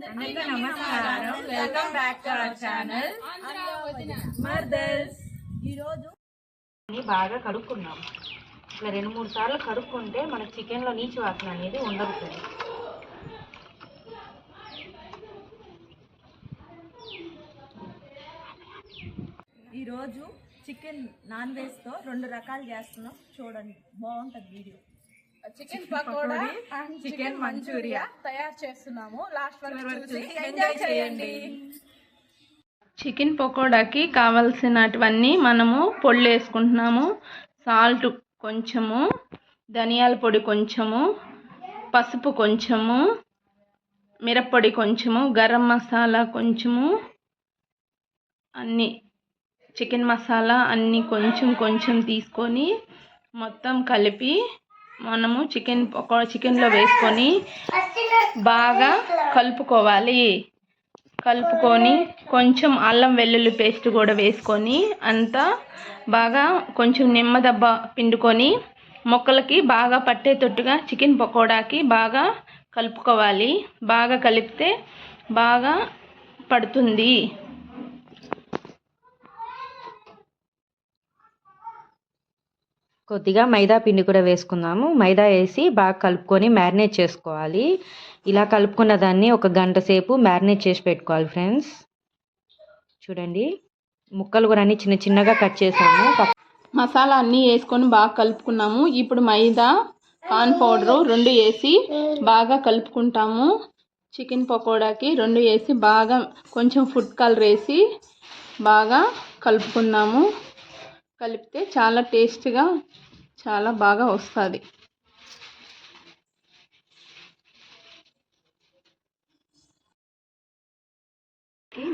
అందరికీ నమస్కారం. Welcome back to our channel mothers. ఈరోజు బాగా కడుక్కున్నాము. ఇట్లా 2-3 సార్లు కడుక్కుంటే మన చికెన్లో నీచు వాసన అనేది ఉండదు. ఈరోజు చికెన్ నాన్ వెజ్తో 2 రకాలు చేస్తున్నాం. చూడండి, బాగుంటుంది video. Chicken pakoda and chicken manchuria తయారు చేస్తున్నాము. లాస్ట్ వరకు చూసి ఎంజాయ్ చేయండి. చికెన్ పకోడాకి కావాల్సినటువన్నీ మనము పొడి వేసుకుంటున్నాము. సాల్ట్ కొంచెము, ధనియాల పొడి కొంచెము, పసుపు కొంచెము, మిరప్పొడి కొంచెము, గరం మసాలా కొంచెము, అన్నీ చికెన్ మసాలా అన్నీ కొంచెం కొంచెం తీసుకొని మొత్తం కలిపి మనము చికెన్లో వేసుకొని బాగా కలుపుకోవాలి. కలుపుకొని కొంచెం అల్లం వెల్లుల్లి పేస్ట్ కూడా వేసుకొని అంతా బాగా కొంచెం నిమ్మదబ్బ పిండుకొని మొక్కలకి బాగా పట్టేటట్టుగా చికెన్ పకోడాకి బాగా కలుపుకోవాలి. బాగా కలిపితే బాగా పడుతుంది. కొద్దిగా మైదా పిండి కూడా వేసుకుందాము. మైదా వేసి బాగా కలుపుకొని మ్యారినేట్ చేసుకోవాలి. ఇలా కలుపుకున్న దాన్ని 1 గంట సేపు మ్యారినేట్ చేసి పెట్టుకోవాలి ఫ్రెండ్స్. చూడండి, ముక్కలు కూడా అన్ని చిన్న చిన్నగా కట్ చేసాము. మసాలా అన్నీ వేసుకొని బాగా కలుపుకున్నాము. ఇప్పుడు మైదా, కార్న్ పౌడరు 2 వేసి బాగా కలుపుకుంటాము. చికెన్ పకోడాకి 2 వేసి బాగా కొంచెం ఫుడ్ కలర్ వేసి బాగా కలుపుకున్నాము. కలిపితే చాలా టేస్ట్గా చాలా బాగా వస్తుంది.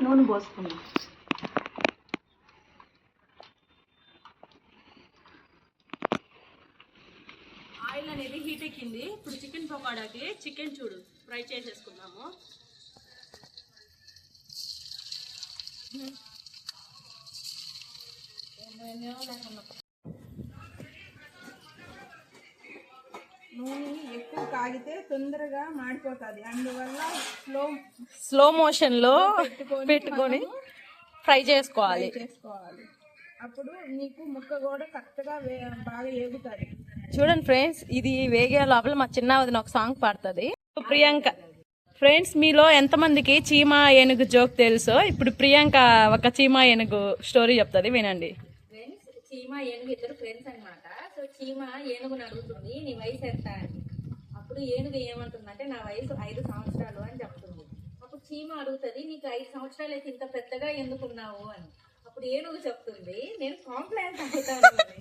నూనె పోసుకుందాం. ఆయిల్ అనేది హీట్ ఎక్కింది. ఇప్పుడు చికెన్ పకోడాకి చికెన్ చూడు ఫ్రై చేసేసుకుందాము. నూనె ఎక్కువ కాగితే తొందరగా మాడిపోతుంది. అందువల్ల స్లో మోషన్ లో పెట్టుకొని ఫ్రై చేసుకోవాలి. అప్పుడు నీకు ముక్క కూడా కరెక్ట్గా బాగా ఏగుతుంది. చూడండి ఫ్రెండ్స్, ఇది వేగే లోపల మా చిన్న వదిన ఒక సాంగ్ పాడుతుంది. ప్రియాంక ఫ్రెండ్స్, మీలో ఎంతమందికి చీమ ఏనుగు జోక్ తెలుసో ఇప్పుడు ప్రియాంక ఒక చీమ ఏనుగు స్టోరీ చెప్తుంది, వినండి. ఫ్రెండ్స్, చీమ ఏనుగు ఇద్దరు ఫ్రెండ్స్ అన్నమాట. సో చీమ ఏనుగుని అడుగుతుంది, నీ వయసు ఎంత అని. అప్పుడు ఏనుగు ఏమంటుందంటే, నా వయసు 5 సంవత్సరాలు అని చెప్తుంది. అప్పుడు చీమ అడుగుతుంది, నీకు 5 సంవత్సరాలు అయితే ఇంత పెద్దగా ఎందుకున్నావు అని. అప్పుడు ఏనుగు చెప్తుంది, నేను కాంప్లైంట్ అడుగుతాను అని.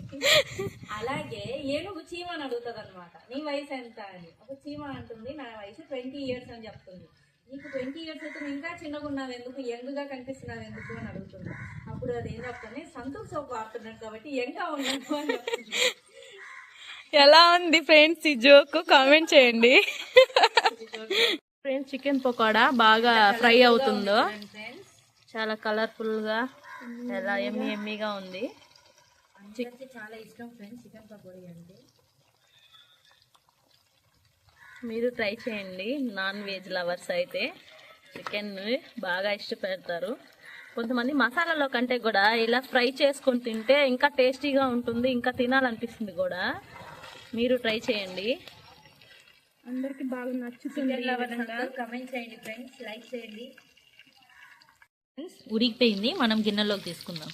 అలాగే ఏనుగు చీమని అడుగుతుంది అనమాట, నీ వయసు ఎంత అని. అప్పుడు చీమ అంటుంది, నా వయసు 20 years అని చెప్తుంది. నీకు 20 years అయితే నువ్వు ఇంకా చిన్నగా ఉన్నావు ఎందుకు, యంగ్గా కనిపిస్తున్నావు ఎందుకు అని అడుగుతుంది. అప్పుడు అది ఏం చెప్తాను, సంతూర్ సోప్ వాడుతున్నాను కాబట్టి యంగ్గా ఉన్నాను అని చెప్తుంది. ఎలా ఉంది ఫ్రెండ్స్ ఈ జోక్, కామెంట్ చేయండి. ఫ్రెండ్స్, చికెన్ పకోడా బాగా ఫ్రై అవుతుందో చాలా కలర్ఫుల్ గా, చాలా ఎమ్మీగా ఉంది. చాలా ఇష్టం ఫ్రెండ్స్ చికెన్ పకోడీ అంటే. మీరు ట్రై చేయండి. నాన్ వెజ్ లవర్స్ అయితే చికెన్ బాగా ఇష్టపడతారు. కొంతమంది మసాలాలో కంటే కూడా ఇలా ఫ్రై చేసుకొని తింటే ఇంకా టేస్టీగా ఉంటుంది, ఇంకా తినాలనిపిస్తుంది కూడా. మీరు ట్రై చేయండి. అందరికి బాగా నచ్చుతుంది. కమెంట్ చేయండి ఫ్రెండ్స్, లైక్ చేయండి. ఉడికిపోయింది, మనం గిన్నెలోకి తీసుకుందాం.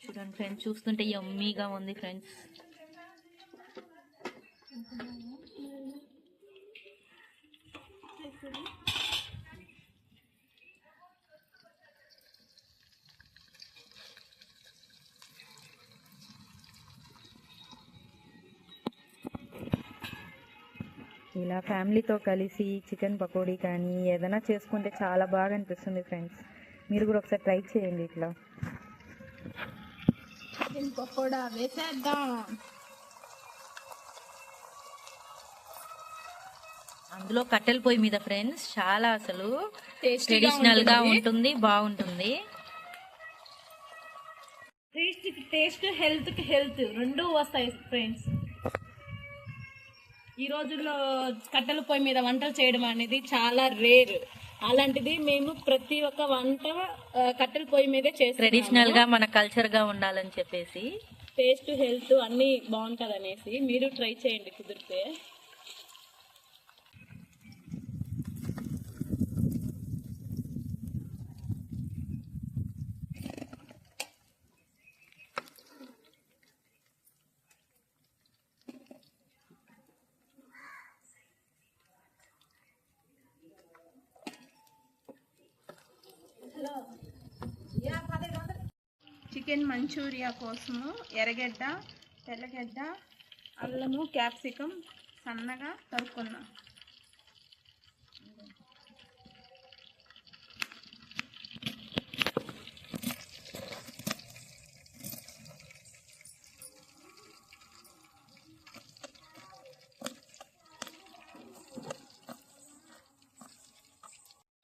చూడండి ఫ్రెండ్స్, చూస్తుంటే యమ్మీగా ఉంది ఫ్రెండ్స్. ఇలా ఫ్యామిలీతో కలిసి చికెన్ పకోడీ కానీ ఏదైనా చేసుకుంటే చాలా బాగా అనిపిస్తుంది ఫ్రెండ్స్. మీరు కూడా ఒకసారి ట్రై చేయండి. ఇట్లా చికెన్ పకోడా వేసేద్దాం. అందులో కట్టెల పొయ్యి మీద ఫ్రెండ్స్ చాలా అసలు ట్రెడిషనల్ గా ఉంటుంది, బాగుంటుంది. టేస్ట్ హెల్త్కి హెల్త్ రెండూ వస్తాయి ఫ్రెండ్స్. ఈ రోజుల్లో కట్టెల పొయ్యి మీద వంటలు చేయడం అనేది చాలా రేర్. అలాంటిది మేము ప్రతి ఒక్క వంట కట్టెల పొయ్యి మీదే చేస్తాం. ట్రెడిషనల్ గా మన కల్చర్ గా ఉండాలని చెప్పేసి టేస్ట్ హెల్త్ అన్నీ బాగుంటుంది అనేసి మీరు ట్రై చేయండి కుదిరితే. చికెన్ మంచూరియా కోసము ఎర్రగడ్డ, తెల్లగడ్డ, అల్లము, క్యాప్సికం సన్నగా తరుక్కున్నాం.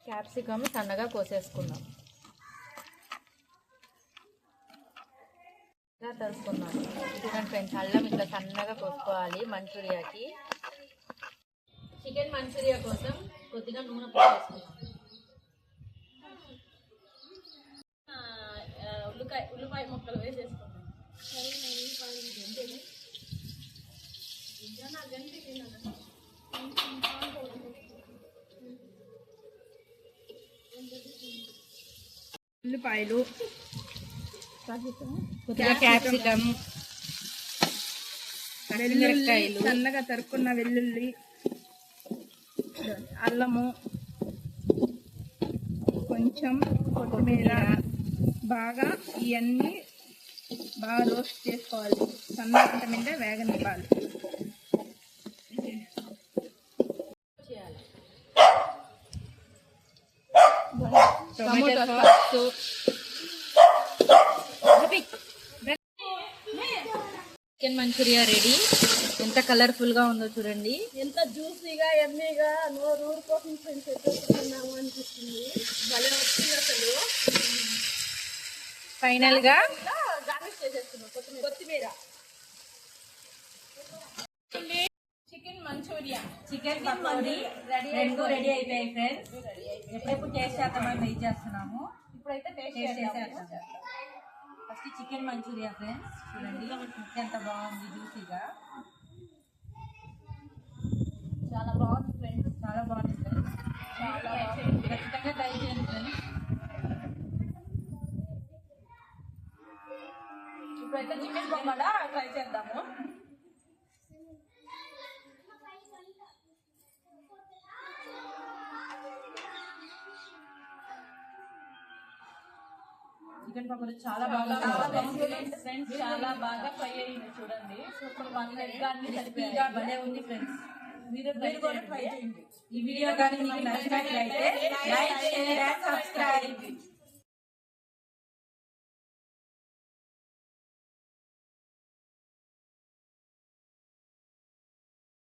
క్యాప్సికమ్ సన్నగా కోసేసుకున్నాం, తరుచుకున్నాం. చూడండి ఫ్రెండ్స్, అల్లం ఇట్లా సన్నగా కోసుకోవాలి మంచూరియాకి. చికెన్ మంచూరియా కోసం కొద్దిగా నూనె పోసేసుకున్నాం. ఉల్లిపాయ ముక్కలు వేసేసుకున్నాం. ఉల్లిపాయలు, కొద్దిగా క్యాప్సికమ్, వెల్లుల్లి, సన్నగా తరుక్కున్న వెల్లుల్లి, అల్లము, కొంచెం కొత్తిమీర బాగా ఇవన్నీ బాగా రోస్ట్ చేసుకోవాలి. సన్నగంట మీద వేగనివ్వాలి. Tomato sauce, chicken manchuria ready. ఎంత కలర్ఫుల్ గా ఉందో చూడండి. ఎంత జ్యూసీగా ఎమ్మీగా నోరు ఊరుకోసం తిన్నాము అనిపిస్తుంది. భలే వచ్చింది అసలు. ఫైనల్ గా గార్నిష్ చేసేస్తున్నాం కొత్తిమీర. చికెన్ మంచూరియా, చికెన్ పకోడీ రెండు రెడీ అయిపోయాయి ఫ్రెండ్స్. ఎప్పుడెప్పుడు టేస్ట్ చేద్దామని వెయిట్ చేస్తున్నాము. ఇప్పుడైతే టేస్ట్ చేసేద్దాం. ఫస్ట్ చికెన్ మంచూరియా ఫ్రెండ్స్, చూడండి ఎంత బాగుంది జ్యూసీగా. చాలా బాగుంది ఫ్రెండ్స్. చాలా బాగుంది ఫ్రెండ్స్. ఖచ్చితంగా ట్రై చేయండి ఫ్రెండ్స్. ఇప్పుడైతే చికెన్ పకోడా ట్రై చేద్దాము. చికెన్ పకోడీ చాలా బాగా ఫ్రెండ్స్, చాలా బాగా ఫ్రై అయ్యింది చూడండి. సూపర్ వన్ ఎగ్ అన్ని క్రిస్పీగా భలే ఉంది ఫ్రెండ్స్. మీరు కూడా ట్రై చేయండి. ఈ వీడియో కానీ మీకు నచ్చినట్లయితే లైక్, షేర్ అండ్ సబ్స్క్రైబ్.